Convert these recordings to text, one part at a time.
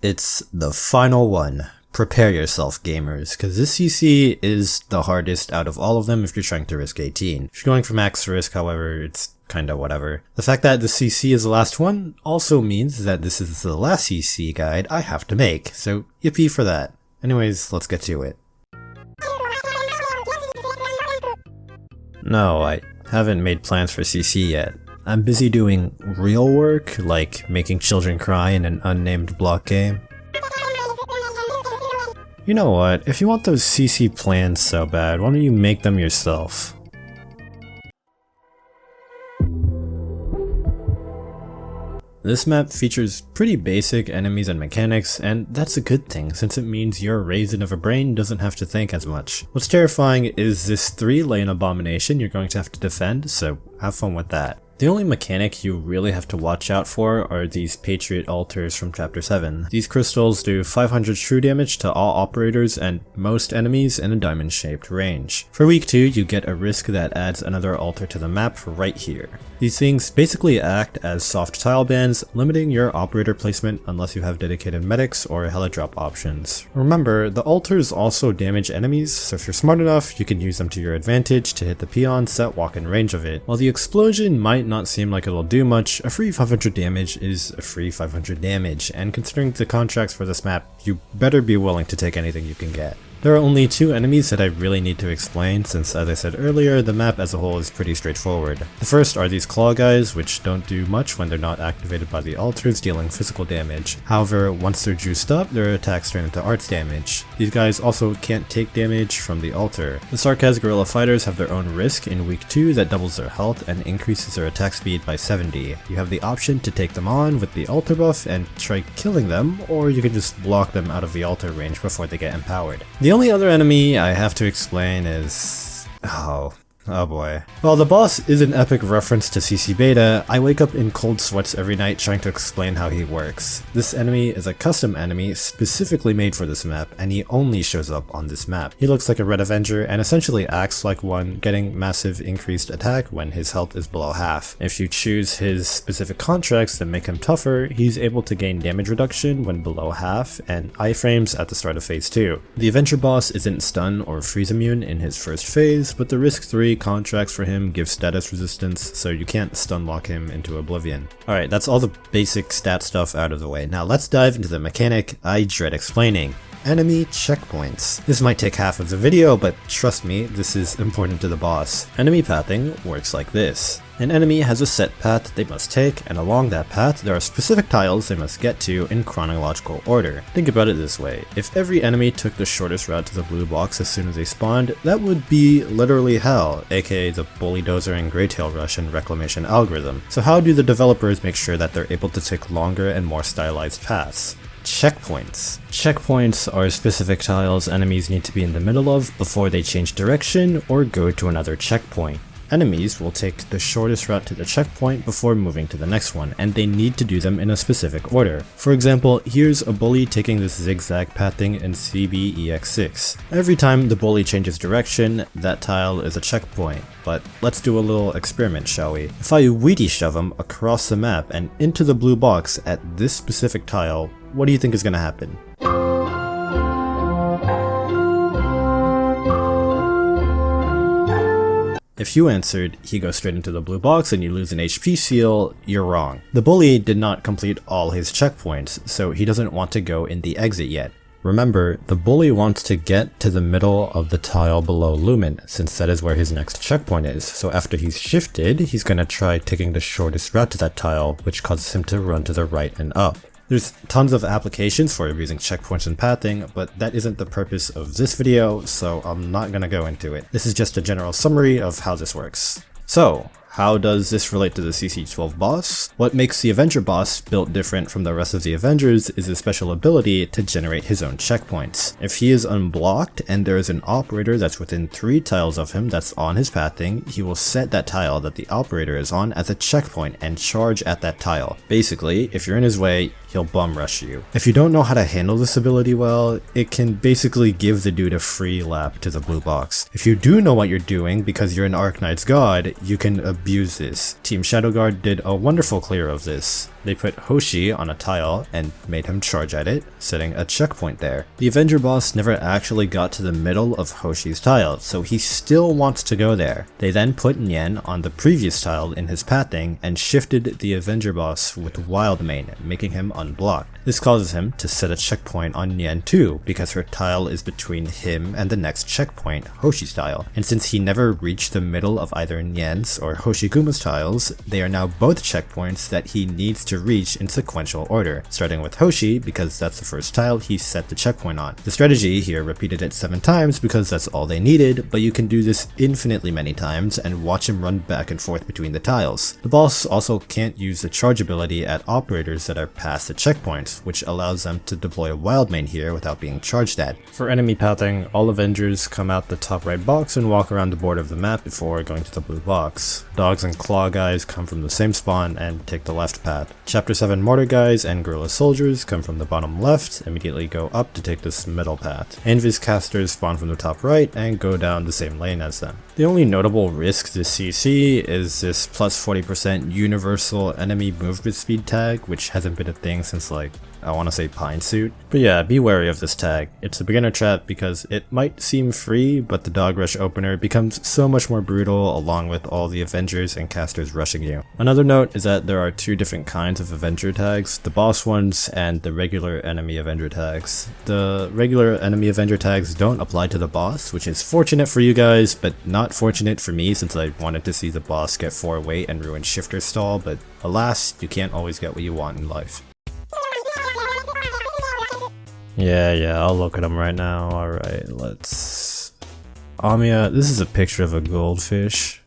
It's the final one. Prepare yourself, gamers, because this CC is the hardest out of all of them if you're trying to risk 18. If you're going for max risk, however, it's kinda whatever. The fact that the CC is the last one also means that this is the last CC guide I have to make, so yippee for that. Anyways, let's get to it. No, I haven't made plans for CC yet. I'm busy doing real work, like making children cry in an unnamed block game. You know what, if you want those CC plans so bad, why don't you make them yourself? This map features pretty basic enemies and mechanics, and that's a good thing since it means your raisin of a brain doesn't have to think as much. What's terrifying is this 3-lane abomination you're going to have to defend, so have fun with that. The only mechanic you really have to watch out for are these Patriot altars from Chapter 7. These crystals do 500 true damage to all operators and most enemies in a diamond-shaped range. For week 2, you get a risk that adds another altar to the map right here. These things basically act as soft tile bans, limiting your operator placement unless you have dedicated medics or heli-drop options. Remember, the altars also damage enemies, so if you're smart enough, you can use them to your advantage to hit the peons that walk in range of it. While the explosion might not seem like it'll do much, a free 500 damage is a free 500 damage, and considering the contracts for this map, you better be willing to take anything you can get. There are only 2 enemies that I really need to explain since, as I said earlier, the map as a whole is pretty straightforward. The first are these claw guys, which don't do much when they're not activated by the altars, dealing physical damage. However, once they're juiced up, their attacks turn into arts damage. These guys also can't take damage from the altar. The Sarkaz guerrilla fighters have their own risk in week 2 that doubles their health and increases their attack speed by 70. You have the option to take them on with the altar buff and try killing them, or you can just block them out of the altar range before they get empowered. The only other enemy I have to explain is... Oh boy. While the boss is an epic reference to CC Beta, I wake up in cold sweats every night trying to explain how he works. This enemy is a custom enemy specifically made for this map, and he only shows up on this map. He looks like a Red Avenger and essentially acts like one, getting massive increased attack when his health is below half. If you choose his specific contracts that make him tougher, he's able to gain damage reduction when below half and iframes at the start of phase 2. The Avenger boss isn't stun or freeze immune in his first phase, but the risk 3 contracts for him give status resistance, so you can't stun lock him into oblivion. Alright, that's all the basic stat stuff out of the way. Now let's dive into the mechanic I dread explaining. Enemy checkpoints. This might take half of the video, but trust me, this is important to the boss. Enemy pathing works like this. An enemy has a set path they must take, and along that path there are specific tiles they must get to in chronological order. Think about it this way, if every enemy took the shortest route to the blue box as soon as they spawned, that would be literally hell, aka the Bully Dozer and Greytail Rush and Reclamation algorithm. So how do the developers make sure that they're able to take longer and more stylized paths? Checkpoints. Checkpoints are specific tiles enemies need to be in the middle of before they change direction or go to another checkpoint. Enemies will take the shortest route to the checkpoint before moving to the next one, and they need to do them in a specific order. For example, here's a bully taking this zigzag pathing in CBEX6. Every time the bully changes direction, that tile is a checkpoint. But let's do a little experiment, shall we? If I Wheatie shove him across the map and into the blue box at this specific tile, what do you think is going to happen? If you answered, he goes straight into the blue box and you lose an HP seal, you're wrong. The bully did not complete all his checkpoints, so he doesn't want to go in the exit yet. Remember, the bully wants to get to the middle of the tile below Lumen, since that is where his next checkpoint is, so after he's shifted, he's gonna try taking the shortest route to that tile, which causes him to run to the right and up. There's tons of applications for using checkpoints and pathing, but that isn't the purpose of this video, so I'm not gonna go into it. This is just a general summary of how this works. So, how does this relate to the CC12 boss? What makes the Avenger boss built different from the rest of the Avengers is his special ability to generate his own checkpoints. If he is unblocked and there is an operator that's within 3 tiles of him that's on his pathing, he will set that tile that the operator is on as a checkpoint and charge at that tile. Basically, if you're in his way, he'll bum rush you. If you don't know how to handle this ability well, it can basically give the dude a free lap to the blue box. If you do know what you're doing because you're an Arknights god, you can abuse this. Team Shadowguard did a wonderful clear of this. They put Hoshi on a tile and made him charge at it, setting a checkpoint there. The Avenger boss never actually got to the middle of Hoshi's tile, so he still wants to go there. They then put Nien on the previous tile in his pathing and shifted the Avenger boss with Wild Mane, making him unblocked. This causes him to set a checkpoint on Nien too, because her tile is between him and the next checkpoint, Hoshi's tile. And since he never reached the middle of either Nien's or Hoshiguma's tiles, they are now both checkpoints that he needs to reach in sequential order, starting with Hoshi because that's the first tile he set the checkpoint on. The strategy here repeated it 7 times because that's all they needed, but you can do this infinitely many times and watch him run back and forth between the tiles. The boss also can't use the charge ability at operators that are past the checkpoints, which allows them to deploy a Wild Mane here without being charged at. For enemy pathing, all Avengers come out the top right box and walk around the border of the map before going to the blue box. Dogs and Claw guys come from the same spawn and take the left path. Chapter 7 Mortar guys and Guerrilla soldiers come from the bottom left, immediately go up to take this middle path. Invis casters spawn from the top right and go down the same lane as them. The only notable risk to CC is this plus 40% universal enemy movement speed tag, which hasn't been a thing since like, I want to say Pine Suit. But yeah, be wary of this tag. It's a beginner trap because it might seem free, but the dog rush opener becomes so much more brutal along with all the Avengers and casters rushing you. Another note is that there are 2 different kinds of Avenger tags, the boss ones and the regular enemy Avenger tags. The regular enemy Avenger tags don't apply to the boss, which is fortunate for you guys, but not fortunate for me since I wanted to see the boss get 4 weight and ruin shifter stall, but alas, you can't always get what you want in life. Yeah, I'll look at him right now. Alright, let's... Amiya, this is a picture of a goldfish.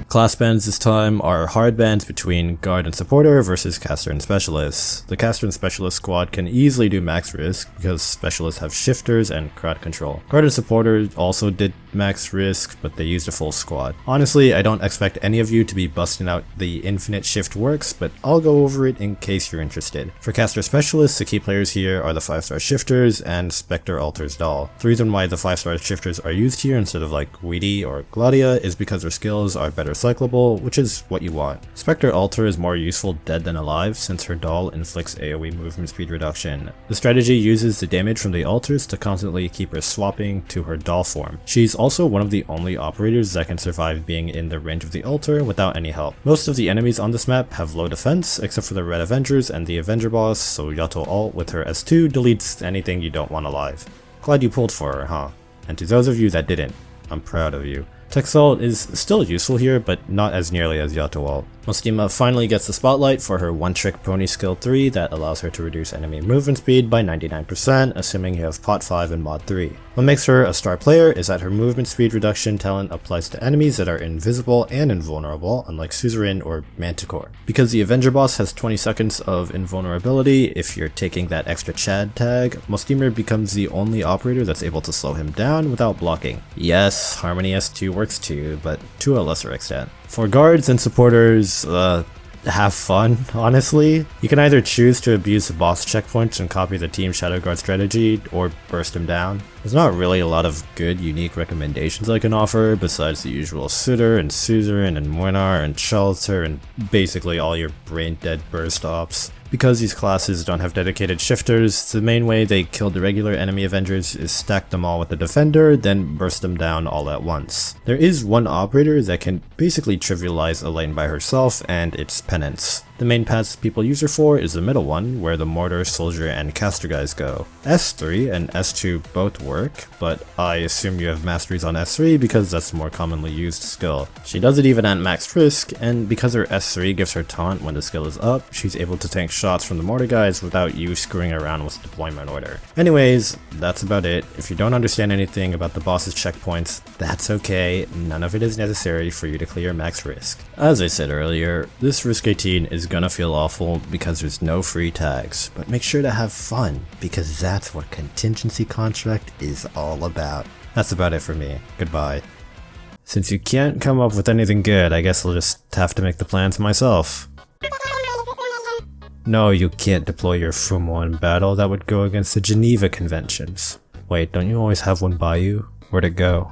Class bands this time are hard bands between guard and supporter versus caster and specialist. The caster and specialist squad can easily do max risk because specialists have shifters and crowd control. Guard and supporter also did max risk, but they used a full squad. Honestly, I don't expect any of you to be busting out the infinite shift works, but I'll go over it in case you're interested. For caster specialists, the key players here are the 5-star shifters and Spectre Altar's Doll. The reason why the 5-star shifters are used here instead of like Weedy or Gladia is because their skills are better cyclable, which is what you want. Spectre Altar is more useful dead than alive since her doll inflicts AoE movement speed reduction. The strategy uses the damage from the altars to constantly keep her swapping to her doll form. She's also one of the only operators that can survive being in the range of the altar without any help. Most of the enemies on this map have low defense except for the red Avengers and the Avenger boss, so Yato ult with her S2 deletes anything you don't want alive. Glad you pulled for her, huh? And to those of you that didn't, I'm proud of you. Text ult is still useful here, but not as nearly as Yato ult. Mostima finally gets the spotlight for her one-trick pony skill 3 that allows her to reduce enemy movement speed by 99%, assuming you have pot 5 and mod 3. What makes her a star player is that her movement speed reduction talent applies to enemies that are invisible and invulnerable, unlike Suzerain or Manticore. Because the Avenger boss has 20 seconds of invulnerability, if you're taking that extra Chad tag, Mostima becomes the only operator that's able to slow him down without blocking. Yes, Harmony S2 works too, but to a lesser extent. For guards and supporters, have fun, honestly. You can either choose to abuse the boss checkpoints and copy the Team Shadow Guard strategy, or burst him down. There's not really a lot of good, unique recommendations I can offer, besides the usual Suitor and Suzerain and Muenar and Shelter and basically all your brain-dead burst ops. Because these classes don't have dedicated shifters, the main way they kill the regular enemy Avengers is stack them all with the Defender, then burst them down all at once. There is one operator that can basically trivialize a lane by herself, and it's Penance. The main paths people use her for is the middle one, where the Mortar, Soldier, and Caster guys go. S3 and S2 both work, but I assume you have masteries on S3 because that's the more commonly used skill. She does it even at max risk, and because her S3 gives her taunt when the skill is up, she's able to tank shots from the Mortar guys without you screwing around with deployment order. Anyways, that's about it. If you don't understand anything about the boss's checkpoints, that's okay. None of it is necessary for you to clear max risk. As I said earlier, this risk 18 is gonna feel awful because there's no free tags, but make sure to have fun because that's what Contingency Contract is all about. That's about it for me. Goodbye. Since you can't come up with anything good, I guess I'll just have to make the plans myself. No, you can't deploy your Fumo in battle, that would go against the Geneva Conventions. Wait, don't you always have one by you? Where'd it go?